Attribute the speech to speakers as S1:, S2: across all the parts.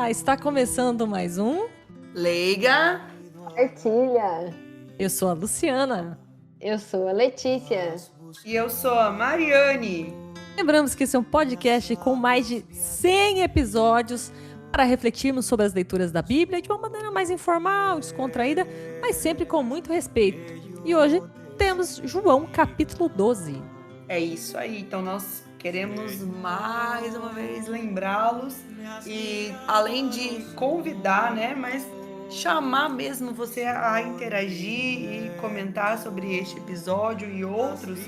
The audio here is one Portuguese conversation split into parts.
S1: Está começando mais um.
S2: Leiga.
S3: Partilha.
S1: Eu sou a Luciana.
S3: Eu sou a Letícia.
S2: E eu sou a Mariane.
S1: Lembramos que esse é um podcast com mais de 100 episódios para refletirmos sobre as leituras da Bíblia de uma maneira mais informal, descontraída, mas sempre com muito respeito. E hoje temos João capítulo 12.
S2: É isso aí. Então nós queremos mais uma vez lembrá-los e além de convidar, né, mas chamar mesmo você a interagir e comentar sobre este episódio e outros,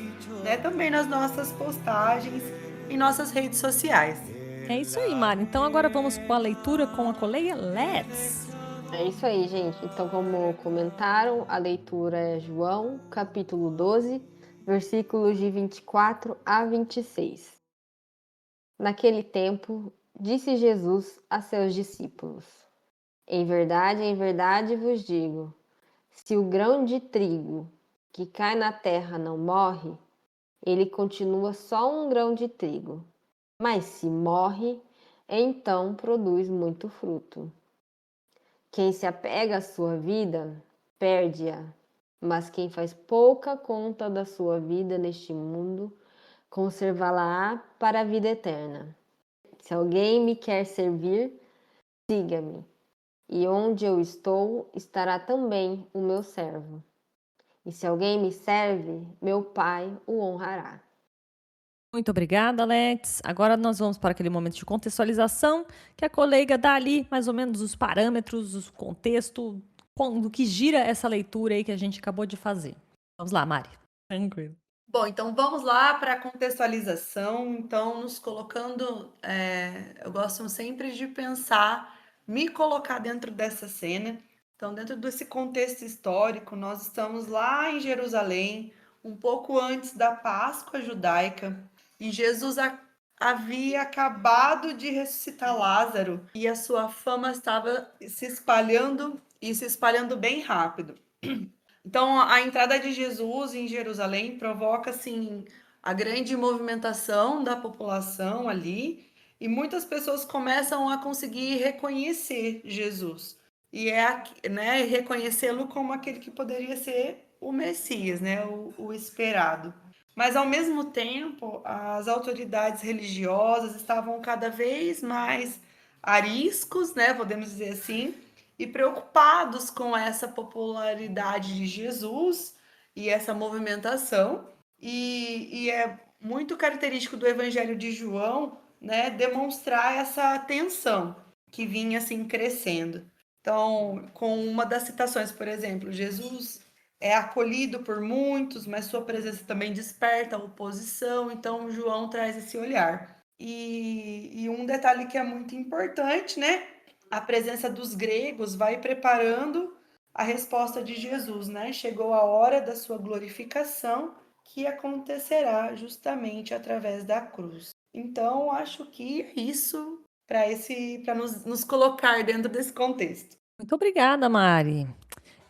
S2: né, também nas nossas postagens em nossas redes sociais.
S1: É isso aí, Mari. Então agora vamos para a leitura com a colega Let's.
S3: É isso aí, gente. Então, como comentaram, a leitura é João, capítulo 12, versículos de 24 a 26. Naquele tempo, disse Jesus a seus discípulos: em verdade vos digo, se o grão de trigo que cai na terra não morre, ele continua só um grão de trigo. Mas se morre, então produz muito fruto. Quem se apega à sua vida, perde-a. Mas quem faz pouca conta da sua vida neste mundo, conservá-la-á para a vida eterna. Se alguém me quer servir, siga-me. E onde eu estou, estará também o meu servo. E se alguém me serve, meu Pai o honrará.
S1: Muito obrigada, Let's. Agora nós vamos para aquele momento de contextualização, que a colega dá ali mais ou menos os parâmetros, o contexto, do que gira essa leitura aí que a gente acabou de fazer. Vamos lá, Mari. Tranquilo.
S2: Bom, então vamos lá para a contextualização. Então, nos colocando, eu gosto sempre de pensar, me colocar dentro dessa cena. Então, dentro desse contexto histórico, nós estamos lá em Jerusalém, um pouco antes da Páscoa judaica, e Jesus havia acabado de ressuscitar Lázaro, e a sua fama estava se espalhando e se espalhando bem rápido. Então, a entrada de Jesus em Jerusalém provoca, assim, a grande movimentação da população ali, e muitas pessoas começam a conseguir reconhecer Jesus. E né, reconhecê-lo como aquele que poderia ser o Messias, né, o esperado. Mas, ao mesmo tempo, as autoridades religiosas estavam cada vez mais ariscos, né, podemos dizer assim, e preocupados com essa popularidade de Jesus e essa movimentação. E é muito característico do Evangelho de João, né, demonstrar essa tensão que vinha assim crescendo. Então, com uma das citações, por exemplo, Jesus é acolhido por muitos, mas sua presença também desperta a oposição. Então, João traz esse olhar. E um detalhe que é muito importante, né? A presença dos gregos vai preparando a resposta de Jesus, né? Chegou a hora da sua glorificação, que acontecerá justamente através da cruz. Então, acho que é isso para nos colocar dentro desse contexto.
S1: Muito obrigada, Mari.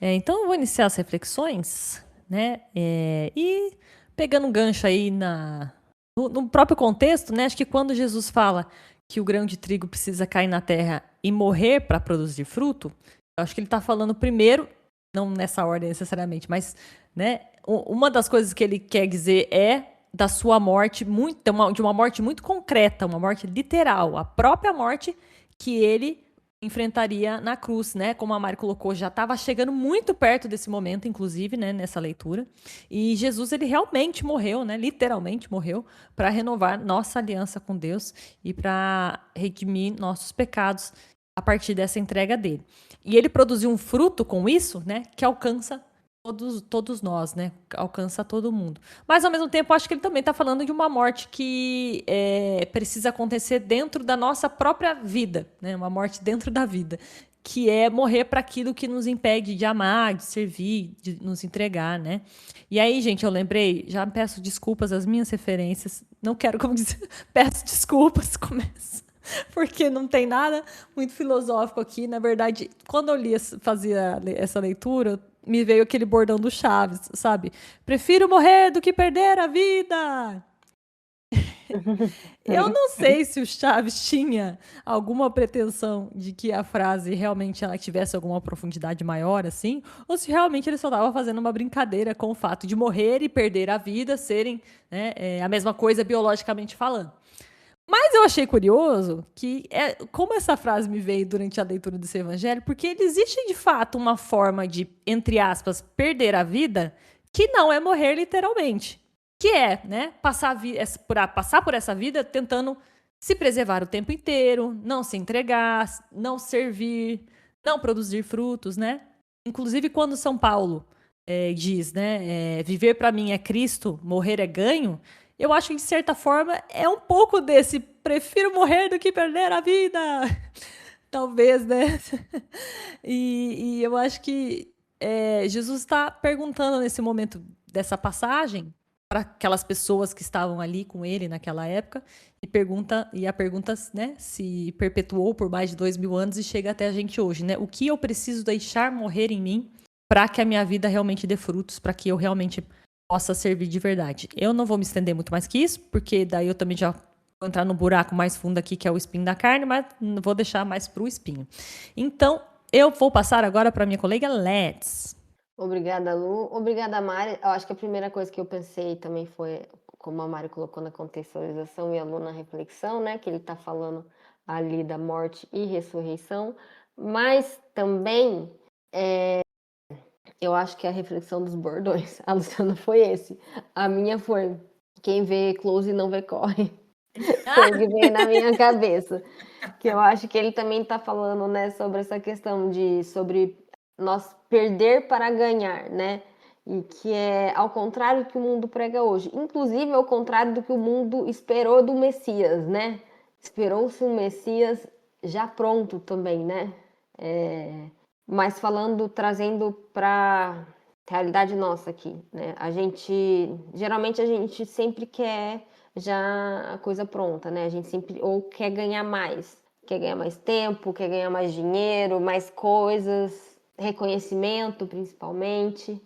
S1: Então, eu vou iniciar as reflexões, né? E pegando um gancho aí no próprio contexto, né? Acho que quando Jesus fala que o grão de trigo precisa cair na terra e morrer para produzir fruto, eu acho que ele está falando primeiro, não nessa ordem necessariamente, mas, né? Uma das coisas que ele quer dizer é da sua morte, de uma morte muito concreta, uma morte literal, a própria morte que ele enfrentaria na cruz, né? Como a Mari colocou, já estava chegando muito perto desse momento, inclusive, né? Nessa leitura. E Jesus, ele realmente morreu, né? Literalmente morreu para renovar nossa aliança com Deus e para redimir nossos pecados a partir dessa entrega dele. E ele produziu um fruto com isso, né? Que alcança todos nós, né? Alcança todo mundo. Mas, ao mesmo tempo, acho que ele também está falando de uma morte que precisa acontecer dentro da nossa própria vida, né? Uma morte dentro da vida, que é morrer para aquilo que nos impede de amar, de servir, de nos entregar, né? E aí, gente, eu lembrei, já peço desculpas às minhas referências, não quero, como dizer, peço desculpas, começo. Porque não tem nada muito filosófico aqui. Na verdade, quando eu fazia essa leitura, me veio aquele bordão do Chaves, sabe? Prefiro morrer do que perder a vida. Eu não sei se o Chaves tinha alguma pretensão de que a frase realmente ela tivesse alguma profundidade maior, assim, ou se realmente ele só estava fazendo uma brincadeira com o fato de morrer e perder a vida serem, né, a mesma coisa biologicamente falando. Mas eu achei curioso que como essa frase me veio durante a leitura desse evangelho, porque ele existe de fato uma forma de, entre aspas, perder a vida que não é morrer literalmente. Que é, né, passar por essa vida tentando se preservar o tempo inteiro, não se entregar, não servir, não produzir frutos, né? Inclusive quando São Paulo diz, né, viver para mim é Cristo, morrer é ganho, eu acho que, de certa forma, é um pouco desse prefiro morrer do que perder a vida. Talvez, né? E eu acho que Jesus está perguntando nesse momento dessa passagem para aquelas pessoas que estavam ali com ele naquela época e a pergunta, né, se perpetuou por mais de 2000 anos e chega até a gente hoje, né? O que eu preciso deixar morrer em mim para que a minha vida realmente dê frutos, para que eu realmente possa servir de verdade. Eu não vou me estender muito mais que isso, porque daí eu também já vou entrar no buraco mais fundo aqui, que é o espinho da carne, mas vou deixar mais para o espinho. Então, eu vou passar agora para minha colega Let's.
S3: Obrigada, Lu. Obrigada, Mari. Eu acho que a primeira coisa que eu pensei também foi, como a Mari colocou na contextualização e a Lu na reflexão, né? Que ele está falando ali da morte e ressurreição. Mas também eu acho que a reflexão dos bordões, a Luciana foi esse. A minha foi, quem vê close não vê corre. Foi o que veio na minha cabeça. Que eu acho que ele também está falando, né, sobre essa questão sobre nós perder para ganhar, né? E que é ao contrário do que o mundo prega hoje. Inclusive ao contrário do que o mundo esperou do Messias, né? Esperou-se um Messias já pronto também, né? Mas trazendo para realidade nossa aqui, né? Geralmente a gente sempre quer já a coisa pronta, né? A gente sempre ou quer ganhar mais tempo, quer ganhar mais dinheiro, mais coisas, reconhecimento principalmente.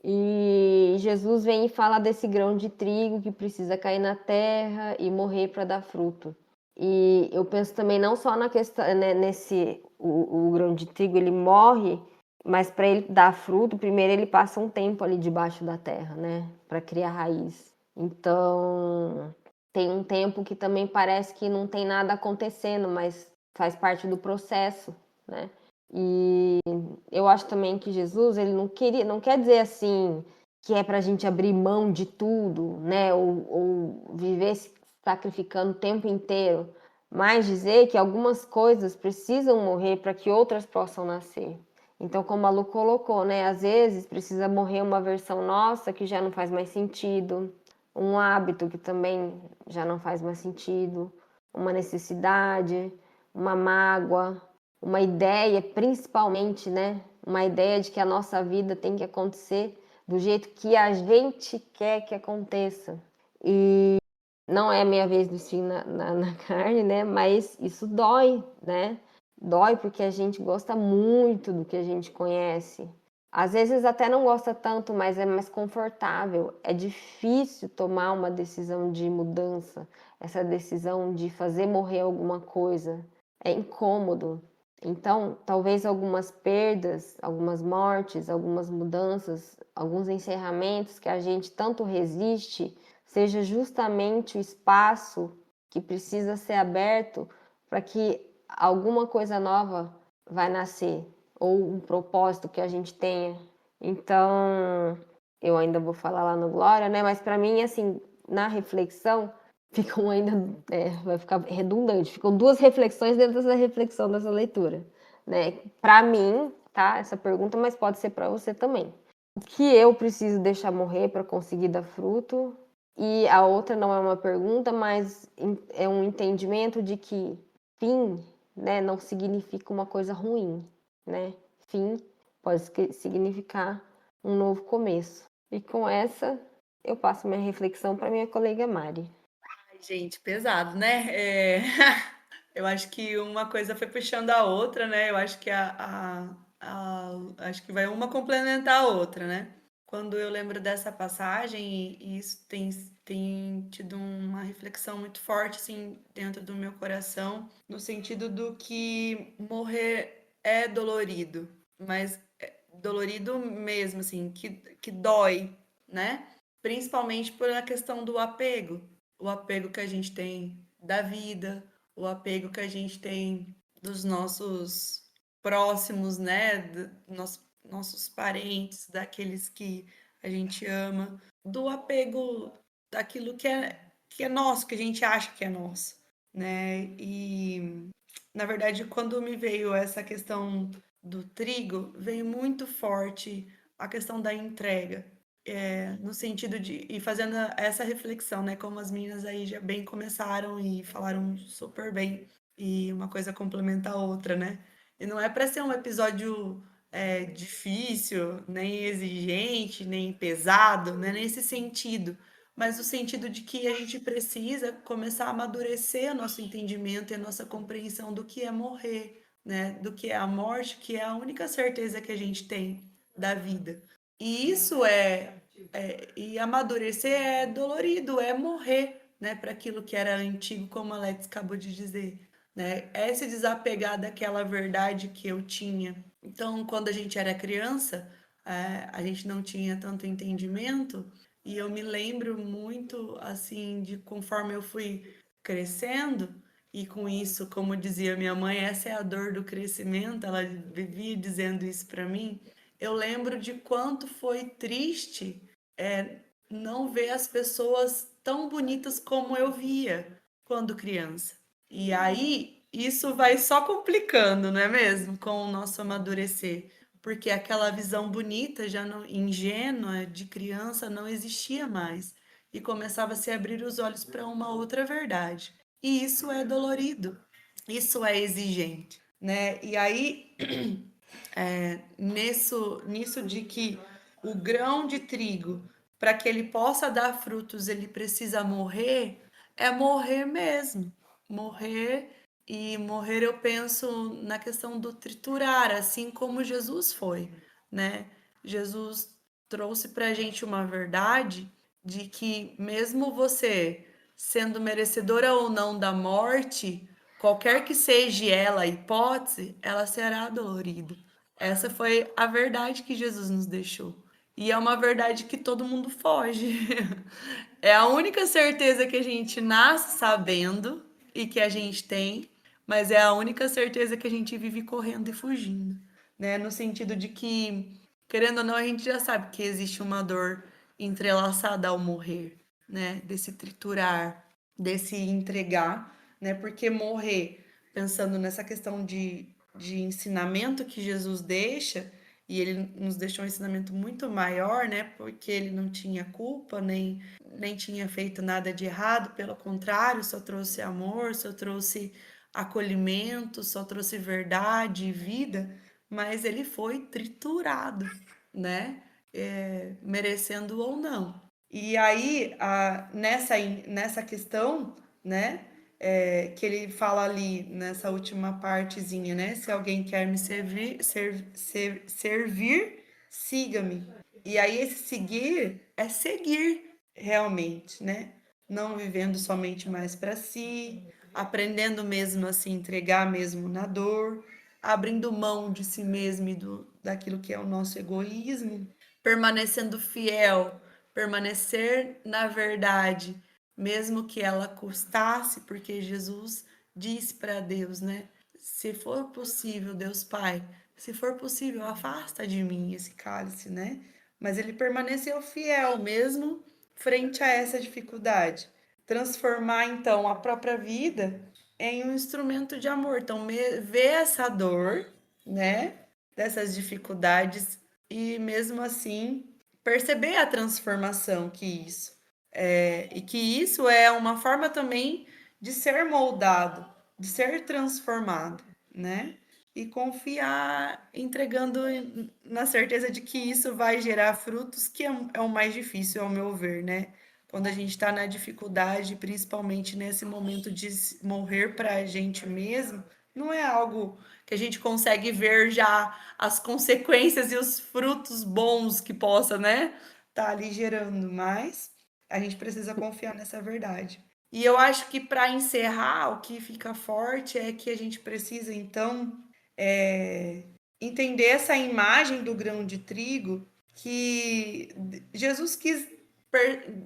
S3: E Jesus vem e fala desse grão de trigo que precisa cair na terra e morrer para dar fruto. E eu penso também não só na questão, né, o grão de trigo ele morre, mas para ele dar fruto, primeiro ele passa um tempo ali debaixo da terra, né, para criar raiz. Então, tem um tempo que também parece que não tem nada acontecendo, mas faz parte do processo, né? E eu acho também que Jesus, ele não quer dizer assim que é para a gente abrir mão de tudo, né? Ou viver se sacrificando o tempo inteiro, mas dizer que algumas coisas precisam morrer para que outras possam nascer. Então, como a Lu colocou, né? Às vezes precisa morrer uma versão nossa que já não faz mais sentido, um hábito que também já não faz mais sentido, uma necessidade, uma mágoa, uma ideia, principalmente, né? Uma ideia de que a nossa vida tem que acontecer do jeito que a gente quer que aconteça. E não é a minha vez do espinho na carne, né? Mas isso dói, né? Dói porque a gente gosta muito do que a gente conhece. Às vezes até não gosta tanto, mas é mais confortável. É difícil tomar uma decisão de mudança, essa decisão de fazer morrer alguma coisa. É incômodo. Então, talvez algumas perdas, algumas mortes, algumas mudanças, alguns encerramentos que a gente tanto resiste, seja justamente o espaço que precisa ser aberto para que alguma coisa nova vai nascer, ou um propósito que a gente tenha. Então, eu ainda vou falar lá no Glória, né? Mas para mim, assim, na reflexão, ficam ainda, vai ficar redundante, ficam duas reflexões dentro dessa reflexão dessa leitura, né? Para mim, tá? Essa pergunta, mas pode ser para você também. O que eu preciso deixar morrer para conseguir dar fruto? E a outra não é uma pergunta, mas é um entendimento de que fim, né, não significa uma coisa ruim, né? Fim pode significar um novo começo. E com essa, eu passo minha reflexão para minha colega Mari.
S2: Ai, gente, pesado, né? Eu acho que uma coisa foi puxando a outra, né? Eu acho que acho que vai uma complementar a outra, né? quando eu lembro dessa passagem, e isso tem tido uma reflexão muito forte, assim, dentro do meu coração, no sentido do que morrer é dolorido, mas é dolorido mesmo, assim, que dói, né? Principalmente por a questão do apego, o apego que a gente tem da vida, o apego que a gente tem dos nossos próximos, né? Nossos parentes, daqueles que a gente ama, do apego daquilo que é nosso, que a gente acha que é nosso, né? E, na verdade, quando me veio essa questão do trigo, veio muito forte a questão da entrega. No sentido de e fazendo essa reflexão, né? Como as meninas aí já bem começaram e falaram super bem, e uma coisa complementa a outra, né? E não é para ser um episódio difícil, nem exigente, nem pesado, né? Nesse sentido, mas no sentido de que a gente precisa começar a amadurecer o nosso entendimento e a nossa compreensão do que é morrer, né? Do que é a morte, que é a única certeza que a gente tem da vida. E isso e amadurecer é dolorido, é morrer, né, para aquilo que era antigo, como a Alex acabou de dizer, né? É se desapegar daquela verdade que eu tinha. Então, quando a gente era criança, a gente não tinha tanto entendimento, e eu me lembro muito, assim, de conforme eu fui crescendo, e com isso, como dizia minha mãe, essa é a dor do crescimento, ela vivia dizendo isso para mim. Eu lembro de quanto foi triste não ver as pessoas tão bonitas como eu via quando criança. E aí, isso vai só complicando, não é mesmo? Com o nosso amadurecer. Porque aquela visão bonita, já não, ingênua, de criança, não existia mais. E começava a se abrir os olhos para uma outra verdade. E isso é dolorido, isso é exigente, né? E aí, nisso de que o grão de trigo, para que ele possa dar frutos, ele precisa morrer, é morrer mesmo. Morrer, e morrer eu penso na questão do triturar, assim como Jesus foi, né? Jesus trouxe para a gente uma verdade de que mesmo você sendo merecedora ou não da morte, qualquer que seja ela a hipótese, ela será dolorida. Essa foi a verdade que Jesus nos deixou. E é uma verdade que todo mundo foge. É a única certeza que a gente nasce sabendo e que a gente tem, mas é a única certeza que a gente vive correndo e fugindo, né? No sentido de que, querendo ou não, a gente já sabe que existe uma dor entrelaçada ao morrer, né? Desse triturar, desse entregar, né? Porque morrer, pensando nessa questão de ensinamento que Jesus deixa, e ele nos deixou um ensinamento muito maior, né? Porque ele não tinha culpa, nem tinha feito nada de errado, pelo contrário, só trouxe amor, só trouxe acolhimento, só trouxe verdade e vida, mas ele foi triturado, né? Merecendo ou não. E aí, nessa questão, né? Que ele fala ali nessa última partezinha, né? Se alguém quer me servir, siga-me. E aí, esse seguir é seguir realmente, né? Não vivendo somente mais para si, aprendendo mesmo a se entregar mesmo na dor, abrindo mão de si mesmo e daquilo que é o nosso egoísmo, permanecendo fiel, permanecer na verdade, mesmo que ela custasse, porque Jesus disse para Deus, né? Se for possível, Deus Pai, se for possível, afasta de mim esse cálice, né? Mas ele permaneceu fiel mesmo frente a essa dificuldade. Transformar então a própria vida em um instrumento de amor. Então, ver essa dor, né, dessas dificuldades e mesmo assim perceber a transformação que isso e que isso é uma forma também de ser moldado, de ser transformado, né? E confiar, entregando na certeza de que isso vai gerar frutos, que é o mais difícil, ao meu ver, né? Quando a gente está na dificuldade, principalmente nesse momento de morrer para a gente mesmo, não é algo que a gente consegue ver já as consequências e os frutos bons que possa, né, tá ali gerando, mas a gente precisa confiar nessa verdade. E eu acho que para encerrar, o que fica forte é que a gente precisa, então, entender essa imagem do grão de trigo que Jesus quis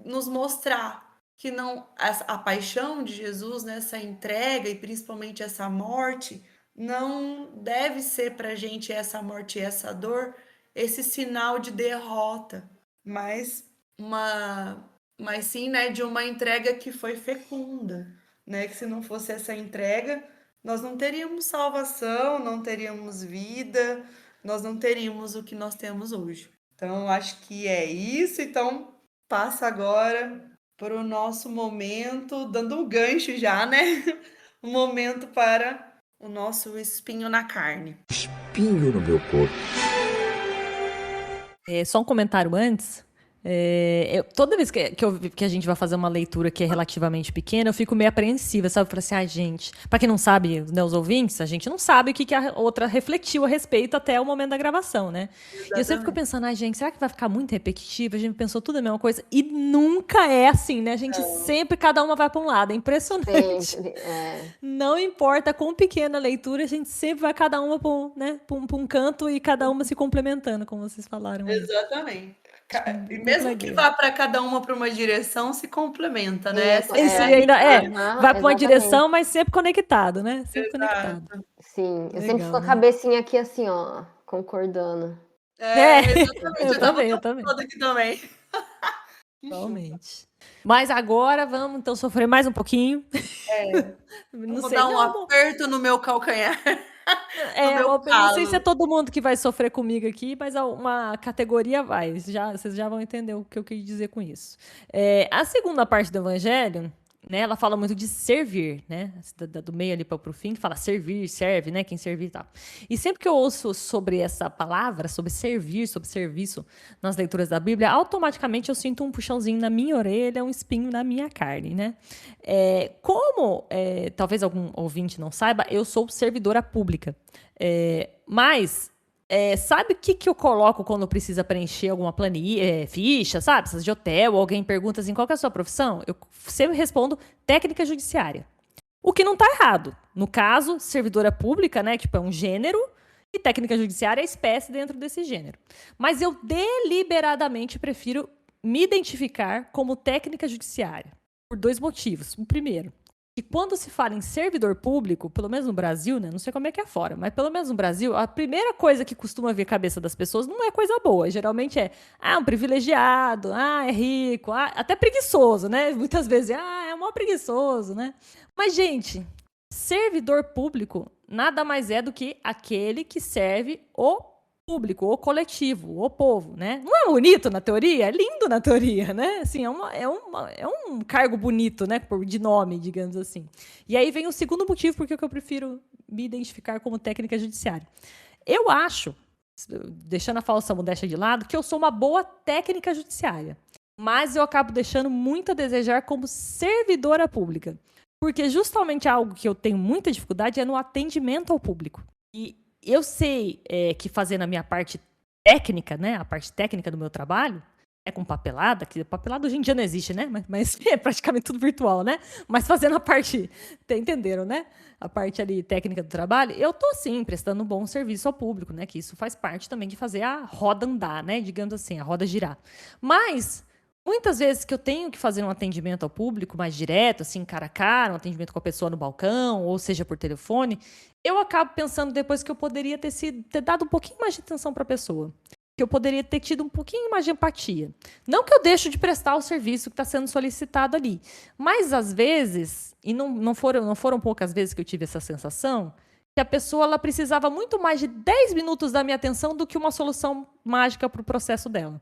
S2: nos mostrar que não a paixão de Jesus, né, essa entrega e principalmente essa morte, não deve ser para a gente essa morte e essa dor, esse sinal de derrota, mas sim, né, de uma entrega que foi fecunda, né, que se não fosse essa entrega, nós não teríamos salvação, não teríamos vida, nós não teríamos o que nós temos hoje. Então, acho que é isso. Então, passa agora para o nosso momento, dando um gancho já, né? Um momento para o nosso espinho na carne.
S4: Espinho no meu corpo.
S1: Só um comentário antes. Toda vez que a gente vai fazer uma leitura que é relativamente pequena, eu fico meio apreensiva, sabe? Para assim, gente, para quem não sabe, né, os ouvintes, a gente não sabe o que a outra refletiu a respeito até o momento da gravação, né? Exatamente. E eu sempre fico pensando, gente, será que vai ficar muito repetitivo? A gente pensou tudo a mesma coisa. E nunca é assim, né? A gente sempre, cada uma vai para um lado. É impressionante.
S3: Sempre,
S1: Não importa quão pequena a leitura, a gente sempre vai cada uma para um canto e cada uma se complementando, como vocês falaram.
S2: Exatamente. E mesmo que vá para cada uma para uma direção, se complementa, né?
S1: Vai para uma direção, mas sempre conectado, né? Sempre conectado.
S3: Sim, eu sempre fico com a cabecinha aqui assim, ó, concordando.
S2: Exatamente. Eu também. Toda aqui também.
S1: Realmente. Mas agora vamos então sofrer mais um pouquinho.
S2: Vou dar um aperto no meu calcanhar.
S1: Não sei se é todo mundo que vai sofrer comigo aqui, mas uma categoria vai. Vocês já vão entender o que eu quis dizer com isso. A segunda parte do Evangelho, né, ela fala muito de servir, né? Do meio ali para o fim, que fala servir, serve, né? Quem servir e tal. E sempre que eu ouço sobre essa palavra, sobre servir, sobre serviço, nas leituras da Bíblia, automaticamente eu sinto um puxãozinho na minha orelha, um espinho na minha carne, né? Talvez algum ouvinte não saiba, eu sou servidora pública. Mas sabe o que eu coloco quando precisa preencher alguma planilha, ficha, sabe? Essas de hotel, alguém pergunta assim, qual que é a sua profissão? Eu sempre respondo técnica judiciária. O que não está errado. No caso, servidora pública, né? Tipo, é um gênero, e técnica judiciária é a espécie dentro desse gênero. Mas eu deliberadamente prefiro me identificar como técnica judiciária. Por 2 motivos. O primeiro, que quando se fala em servidor público, pelo menos no Brasil, né? Não sei como é que é fora, mas pelo menos no Brasil, a primeira coisa que costuma vir à cabeça das pessoas não é coisa boa. Geralmente é, um privilegiado, é rico, até preguiçoso, né? Muitas vezes, é mó preguiçoso, né? Mas, gente, servidor público nada mais é do que aquele que serve o público, o coletivo, o povo, né? Não é bonito na teoria? É lindo na teoria, né? Assim, é um cargo bonito, né? De nome, digamos assim. E aí vem o segundo motivo porque eu prefiro me identificar como técnica judiciária. Eu acho, deixando a falsa modéstia de lado, que eu sou uma boa técnica judiciária. Mas eu acabo deixando muito a desejar como servidora pública. Porque justamente algo que eu tenho muita dificuldade é no atendimento ao público. E eu sei que fazendo a minha parte técnica, né, a parte técnica do meu trabalho, com papelada, que papelada hoje em dia não existe, né, mas é praticamente tudo virtual, né, mas fazendo a parte, entenderam, né, a parte ali técnica do trabalho, eu tô sim prestando um bom serviço ao público, né, que isso faz parte também de fazer a roda andar, né, digamos assim, a roda girar. Mas muitas vezes que eu tenho que fazer um atendimento ao público mais direto, assim, cara a cara, um atendimento com a pessoa no balcão, ou seja, por telefone, eu acabo pensando depois que eu poderia ter dado um pouquinho mais de atenção para a pessoa. Que eu poderia ter tido um pouquinho mais de empatia. Não que eu deixo de prestar o serviço que está sendo solicitado ali. Mas, às vezes, e não foram poucas vezes que eu tive essa sensação, que a pessoa ela precisava muito mais de 10 minutos da minha atenção do que uma solução mágica para o processo dela.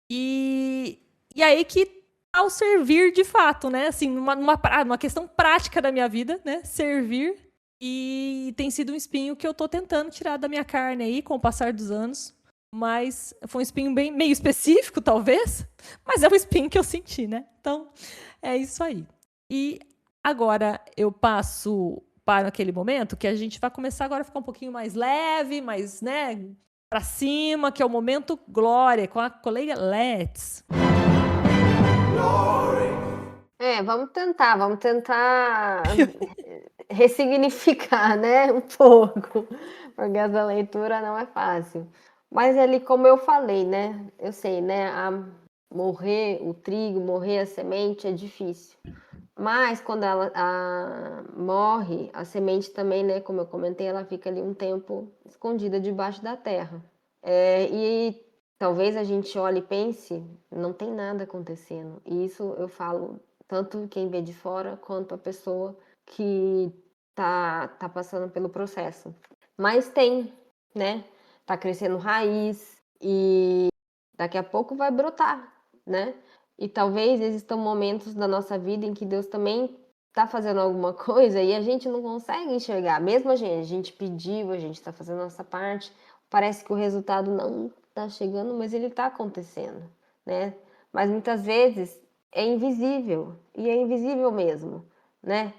S1: E aí que ao servir de fato, né? Assim, numa questão prática da minha vida, né? Servir. E tem sido um espinho que eu tô tentando tirar da minha carne aí com o passar dos anos. Mas foi um espinho meio específico, talvez. Mas é um espinho que eu senti, né? Então, é isso aí. E agora eu passo param naquele momento, que a gente vai começar agora a ficar um pouquinho mais leve, mais, né, pra cima, que é o momento glória, com a colega Let's.
S3: Vamos tentar ressignificar, né, um pouco, porque essa leitura não é fácil. Mas ali, como eu falei, né, eu sei, né, morrer o trigo, morrer a semente é difícil. Mas quando ela morre, a semente também, né, como eu comentei, ela fica ali um tempo escondida debaixo da terra. E talvez a gente olhe e pense, não tem nada acontecendo. E isso eu falo tanto quem vê de fora quanto a pessoa que tá passando pelo processo. Mas tem, né? Tá crescendo raiz e daqui a pouco vai brotar, né? E talvez existam momentos da nossa vida em que Deus também tá fazendo alguma coisa e a gente não consegue enxergar. Mesmo a gente pediu, a gente tá fazendo a nossa parte, parece que o resultado não tá chegando, mas ele tá acontecendo, né? Mas muitas vezes é invisível, e é invisível mesmo, né?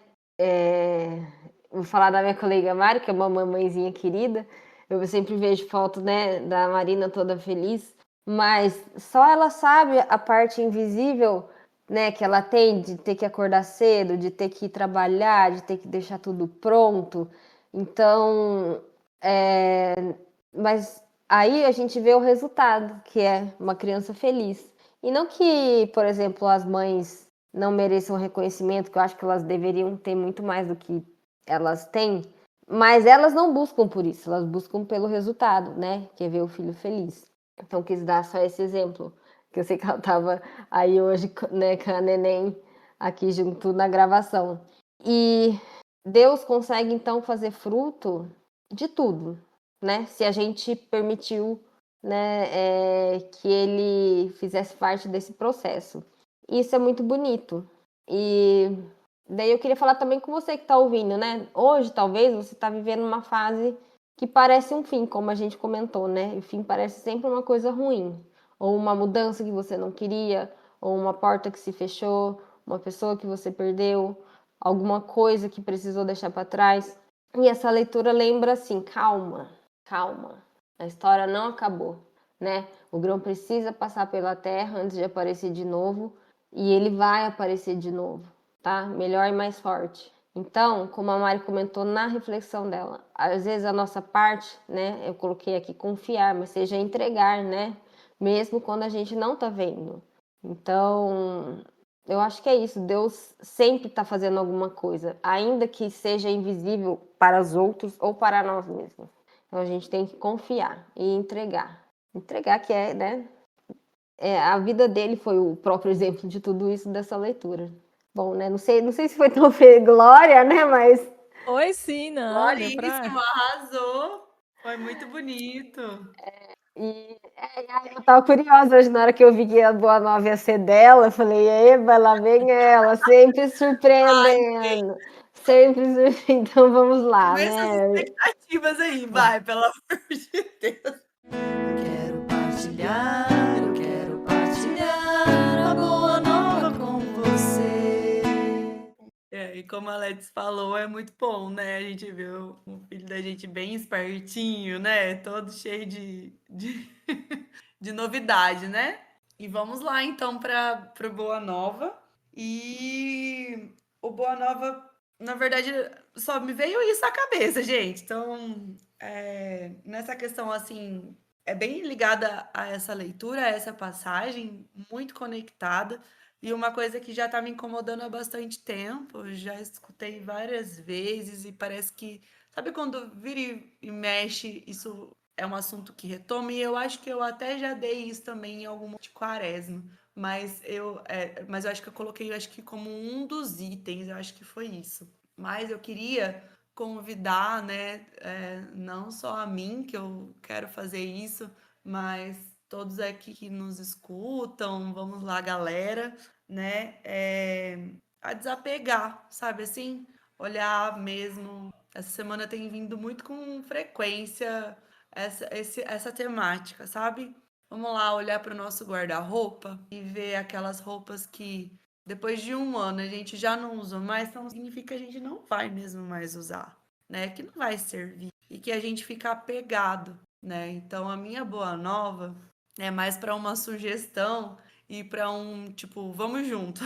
S3: Vou falar da minha colega Mari, que é uma mamãezinha querida, eu sempre vejo foto, né, da Marina toda feliz, mas só ela sabe a parte invisível, né, que ela tem de ter que acordar cedo, de ter que ir trabalhar, de ter que deixar tudo pronto. Então, mas aí a gente vê o resultado, que é uma criança feliz. E não que, por exemplo, as mães não mereçam reconhecimento, que eu acho que elas deveriam ter muito mais do que elas têm, mas elas não buscam por isso, elas buscam pelo resultado, né? Que é ver o filho feliz. Então, quis dar só esse exemplo, que eu sei que ela estava aí hoje, né, com a neném aqui junto na gravação. E Deus consegue, então, fazer fruto de tudo, né? Se a gente permitiu, né, que ele fizesse parte desse processo. Isso é muito bonito. E daí eu queria falar também com você que está ouvindo, né? Hoje, talvez, você está vivendo uma fase que parece um fim, como a gente comentou, né? O fim parece sempre uma coisa ruim. Ou uma mudança que você não queria, ou uma porta que se fechou, uma pessoa que você perdeu, alguma coisa que precisou deixar para trás. E essa leitura lembra assim, calma, calma, a história não acabou, né? O grão precisa passar pela terra antes de aparecer de novo, e ele vai aparecer de novo, tá? Melhor e mais forte. Então, como a Mari comentou na reflexão dela, às vezes a nossa parte, né, eu coloquei aqui confiar, mas seja entregar, né? Mesmo quando a gente não tá vendo. Então, eu acho que é isso. Deus sempre está fazendo alguma coisa, ainda que seja invisível para os outros ou para nós mesmos. Então a gente tem que confiar e entregar. Entregar que é, né? A vida dele foi o próprio exemplo de tudo isso dessa leitura. Bom, né? Não sei se foi tão glória, né? Mas
S1: Oi, sim, não, deu pra...
S2: Gloríssimo, arrasou. Foi muito bonito.
S3: Eu tava curiosa hoje na hora que eu vi que a Boa Nova ia ser dela. Eu falei, eba, lá vem ela, sempre surpreendendo. Sempre surpreendendo. Então vamos lá,
S2: Começa as
S3: né?
S2: expectativas aí, vai, pelo amor de Deus.
S1: Eu quero partilhar a boa nova com você.
S2: E como a Letícia falou, é muito bom, né? A gente vê o filho da gente bem espertinho, né? Todo cheio de novidade, né? E vamos lá, então, para o Boa Nova. E o Boa Nova, na verdade, só me veio isso à cabeça, gente. Então, nessa questão, assim, é bem ligada a essa leitura, a essa passagem, muito conectada. E uma coisa que já está me incomodando há bastante tempo, já escutei várias vezes e parece que, sabe quando vira e mexe, isso é um assunto que retoma, e eu acho que eu até já dei isso também em algum de quaresma, mas eu acho que eu coloquei, eu acho que como um dos itens, eu acho que foi isso. Mas eu queria convidar, né, não só a mim, que eu quero fazer isso, mas todos aqui que nos escutam, vamos lá, galera, né, a desapegar, sabe assim? Olhar mesmo. Essa semana tem vindo muito com frequência essa temática, sabe? Vamos lá olhar para o nosso guarda-roupa e ver aquelas roupas que depois de 1 ano a gente já não usa mais, então significa que a gente não vai mesmo mais usar, né? Que não vai servir e que a gente fica apegado, né? Então a minha boa nova é mais para uma sugestão e para um tipo, vamos junto.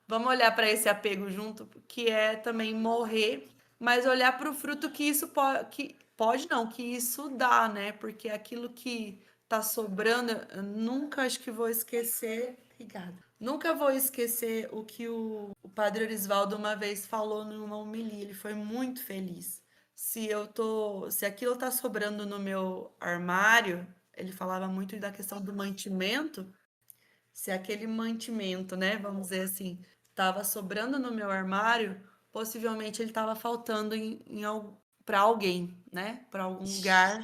S2: Vamos olhar para esse apego junto, que é também morrer, mas olhar para o fruto que isso pode não, que isso dá, né? Porque aquilo que tá sobrando, eu nunca acho que vou esquecer. Obrigada. Nunca vou esquecer o que o Padre Orisvaldo uma vez falou numa homilia. Ele foi muito feliz. Se aquilo tá sobrando no meu armário, ele falava muito da questão do mantimento. Se aquele mantimento, né, vamos dizer assim, estava sobrando no meu armário, possivelmente ele estava faltando para alguém, né? Para algum lugar,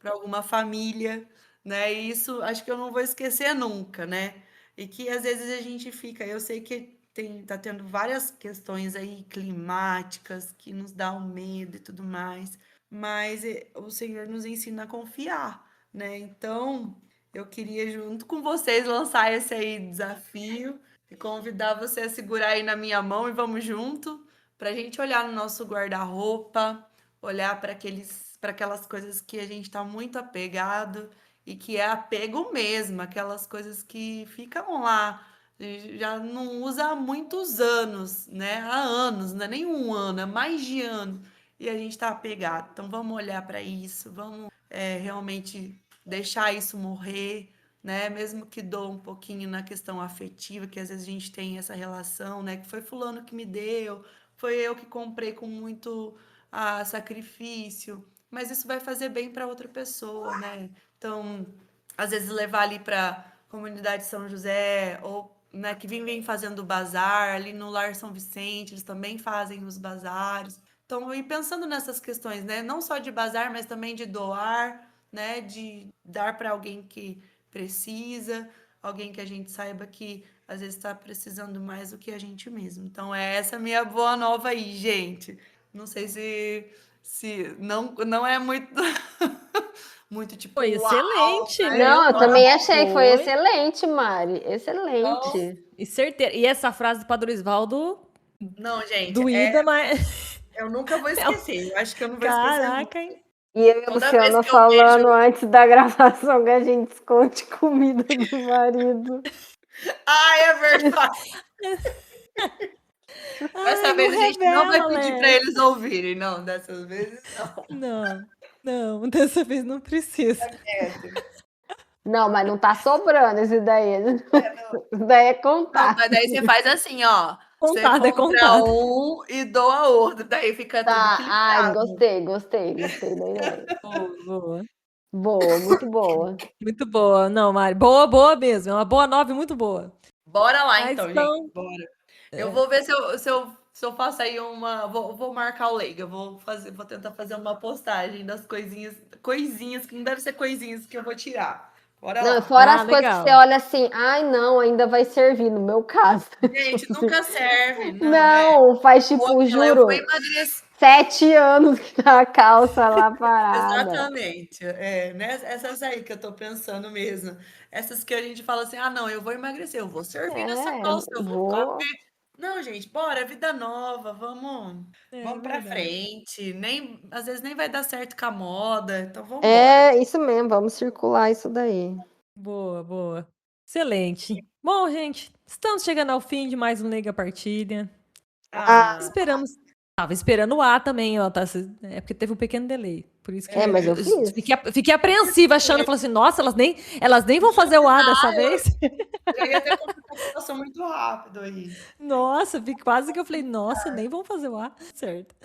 S2: para alguma família, né? E isso acho que eu não vou esquecer nunca, né? E que às vezes a gente fica, eu sei que tá tendo várias questões aí climáticas que nos dá um medo e tudo mais, mas o Senhor nos ensina a confiar, né? Então, eu queria, junto com vocês, lançar esse aí desafio e convidar você a segurar aí na minha mão e vamos junto para a gente olhar no nosso guarda-roupa, olhar para aquelas coisas que a gente está muito apegado e que é apego mesmo, aquelas coisas que ficam lá, já não usa há muitos anos, né? Há anos, não é nem 1 ano, é mais de ano. E a gente está apegado. Então vamos olhar para isso, vamos realmente deixar isso morrer, né? Mesmo que doa um pouquinho na questão afetiva, que às vezes a gente tem essa relação, né? Que foi fulano que me deu, foi eu que comprei com muito sacrifício, mas isso vai fazer bem para outra pessoa, né? Então, às vezes levar ali para comunidade São José ou né, que vem fazendo bazar ali no Lar São Vicente, eles também fazem os bazares. Então, ir pensando nessas questões, né? Não só de bazar, mas também de doar, né? De dar para alguém que precisa, alguém que a gente saiba que às vezes está precisando mais do que a gente mesmo. Então, é essa minha boa nova aí, gente. Não sei se não é muito muito tipo
S1: Foi
S2: uau,
S1: excelente,
S2: né?
S3: Não, eu
S1: viu?
S3: também achei que foi
S1: Foi.
S3: excelente, Mari.
S2: Então,
S3: Excelente.
S1: E certeza. E essa frase do Padre Osvaldo,
S2: não, gente,
S1: doída, mas.
S2: eu nunca vou esquecer. Eu acho que eu não vou esquecer nunca.
S1: Caraca, hein?
S3: E eu e a
S2: Toda vez
S3: Luciana
S2: que eu vejo,
S3: falando antes da gravação que a gente esconde comida do marido.
S2: é verdade.
S1: Ai,
S2: Dessa
S1: não
S2: vez a gente não vai
S1: revela,
S2: pedir para
S1: Léo.
S2: eles ouvirem, não. Dessas vezes não.
S1: Não, não, dessa vez não precisa.
S3: Não, mas não tá sobrando esse daí. Isso daí é
S2: Não,
S3: contar.
S2: mas daí você faz assim, ó. Você
S1: Contada é
S2: compra
S1: contada.
S2: um e doa outro. Daí fica tudo
S3: Tá, ai,
S2: equilibrado.
S3: gostei da ideia.
S1: Boa, boa.
S3: Boa, muito boa.
S1: Muito boa. Não, Mari. Boa, boa mesmo. É uma boa nova e muito boa.
S2: Bora lá
S1: Mas
S2: então, gente.
S1: então.
S2: Bora. Eu vou ver se eu faço aí uma. Vou marcar o Leiga. Vou tentar fazer uma postagem das coisinhas, que não deve ser coisinhas que eu vou tirar. Bora
S3: Não,
S2: lá.
S3: fora as coisas que
S1: Legal.
S3: você olha assim, ai não, ainda vai servir, no meu caso.
S2: Gente, nunca serve.
S3: Não, faz
S2: Ô,
S3: tipo,
S2: Camila, eu vou
S3: juro,
S2: emagrecer.
S3: 7 anos que tá a calça lá parada.
S2: Exatamente. Né? Essas aí que eu tô pensando mesmo. Essas que a gente fala assim: não, eu vou emagrecer, eu vou servir nessa
S3: É,
S2: calça, eu vou
S3: vou.
S2: caber. Não, gente, bora, vida nova,
S1: É
S2: vamos pra
S1: verdade.
S2: frente. Às vezes nem vai dar certo com a moda, então vamos embora.
S3: É, isso mesmo, vamos circular isso daí.
S1: Boa, boa. Excelente. Bom, gente, estamos chegando ao fim de mais um Nega Partilha.
S3: Ah,
S1: Esperamos. Tava esperando o A também, ó. É porque teve um pequeno delay. Por isso que
S3: mas eu
S1: eu
S3: fiz.
S1: fiquei apreensiva, achando, falei assim, nossa, elas nem vão fazer o A dessa vez.
S2: Já ia ter complicação muito rápido aí.
S1: Nossa, quase que eu falei, nossa, nem vão fazer o A. Certo.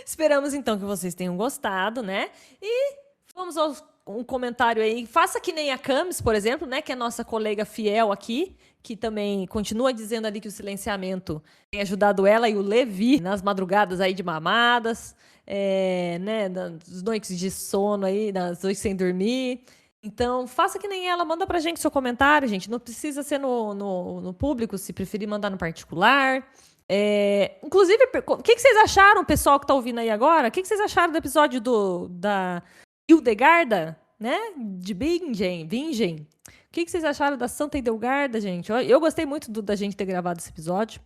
S1: Esperamos então que vocês tenham gostado, né? E vamos ao um comentário aí. Faça que nem a Camis, por exemplo, né? Que é nossa colega fiel aqui, que também continua dizendo ali que o silenciamento tem ajudado ela e o Levi nas madrugadas aí de mamadas, né? Nas noites de sono aí, nas noites sem dormir. Então, faça que nem ela, manda pra gente seu comentário, gente. Não precisa ser no público, se preferir mandar no particular. Inclusive, o que vocês acharam, pessoal que tá ouvindo aí agora? O que vocês acharam do episódio da Hildegarda, né? De Bingen? que vocês acharam da Santa Idelgarda, gente? Eu gostei muito da gente ter gravado esse episódio.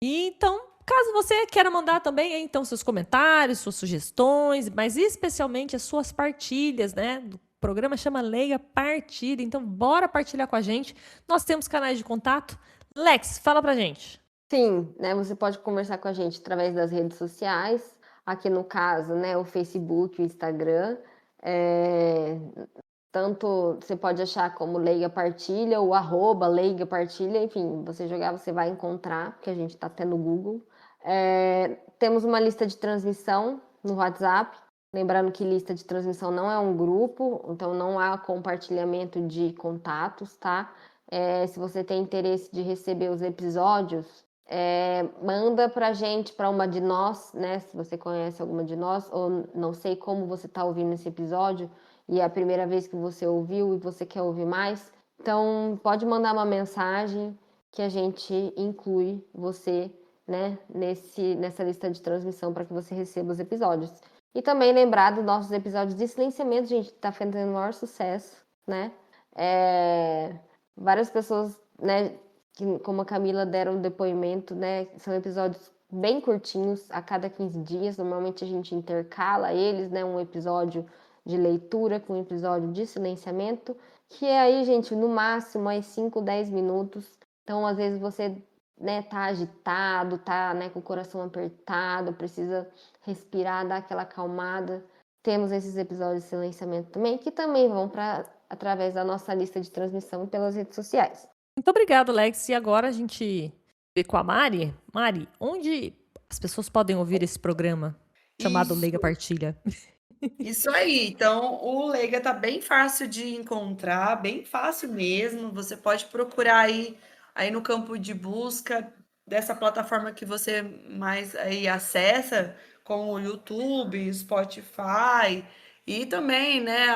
S1: E então, caso você queira mandar também, então, seus comentários, suas sugestões, mas especialmente as suas partilhas, né? O programa chama Leia Partilha, então bora partilhar com a gente. Nós temos canais de contato. Lex, fala pra gente.
S3: Sim, né? Você pode conversar com a gente através das redes sociais. Aqui no caso, né? O Facebook, o Instagram. Tanto você pode achar como Leiga Partilha ou @Leiga Partilha, enfim, você jogar, você vai encontrar, porque a gente está até no Google. Temos uma lista de transmissão no WhatsApp, lembrando que lista de transmissão não é um grupo, então não há compartilhamento de contatos, tá? Se você tem interesse de receber os episódios, manda pra gente, para uma de nós, né? Se você conhece alguma de nós, ou não sei como você está ouvindo esse episódio, e é a primeira vez que você ouviu e você quer ouvir mais, então pode mandar uma mensagem que a gente inclui você, né, nessa lista de transmissão para que você receba os episódios. E também lembrar dos nossos episódios de silenciamento, gente, tá fazendo o maior sucesso, né? Várias pessoas, né, como a Camila, deram depoimento, né? São episódios bem curtinhos, a cada 15 dias. Normalmente a gente intercala eles, né? Um episódio de leitura com um episódio de silenciamento, que é aí, gente, no máximo aí 5, 10 minutos. Então, às vezes você, né, tá agitado, tá, né, com o coração apertado, precisa respirar, dar aquela acalmada. Temos esses episódios de silenciamento também, que também vão através da nossa lista de transmissão pelas redes sociais.
S1: Muito obrigado, Lex. E agora a gente vê com a Mari. Mari, onde as pessoas podem ouvir esse programa chamado Leiga Partilha?
S2: Isso aí. Então, o Leiga tá bem fácil de encontrar, bem fácil mesmo. Você pode procurar aí no campo de busca dessa plataforma que você mais aí acessa, como o YouTube, Spotify e também, né,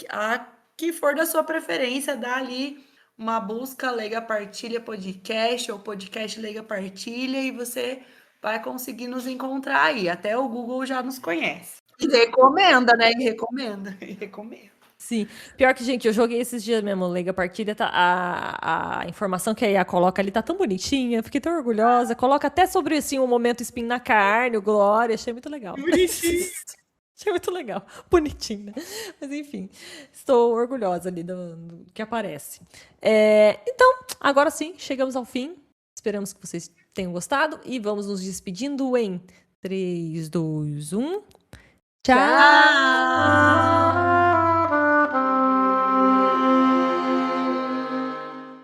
S2: a que for da sua preferência, dá ali uma busca Leiga Partilha Podcast ou Podcast Leiga Partilha e você vai conseguir nos encontrar aí. Até o Google já nos conhece. E recomenda, né? E recomenda.
S1: Sim. Pior que, gente, eu joguei esses dias mesmo, Leiga Partilha, tá, a informação que a IA coloca ali tá tão bonitinha, fiquei tão orgulhosa. Coloca até sobre, assim, o momento espinho na carne, o Glória, achei muito legal.
S2: Bonitinho.
S1: Achei muito legal. Bonitinho, né? Mas, enfim, estou orgulhosa ali do que aparece. Então, agora sim, chegamos ao fim. Esperamos que vocês tenham gostado e vamos nos despedindo em 3, 2, 1... Tchau!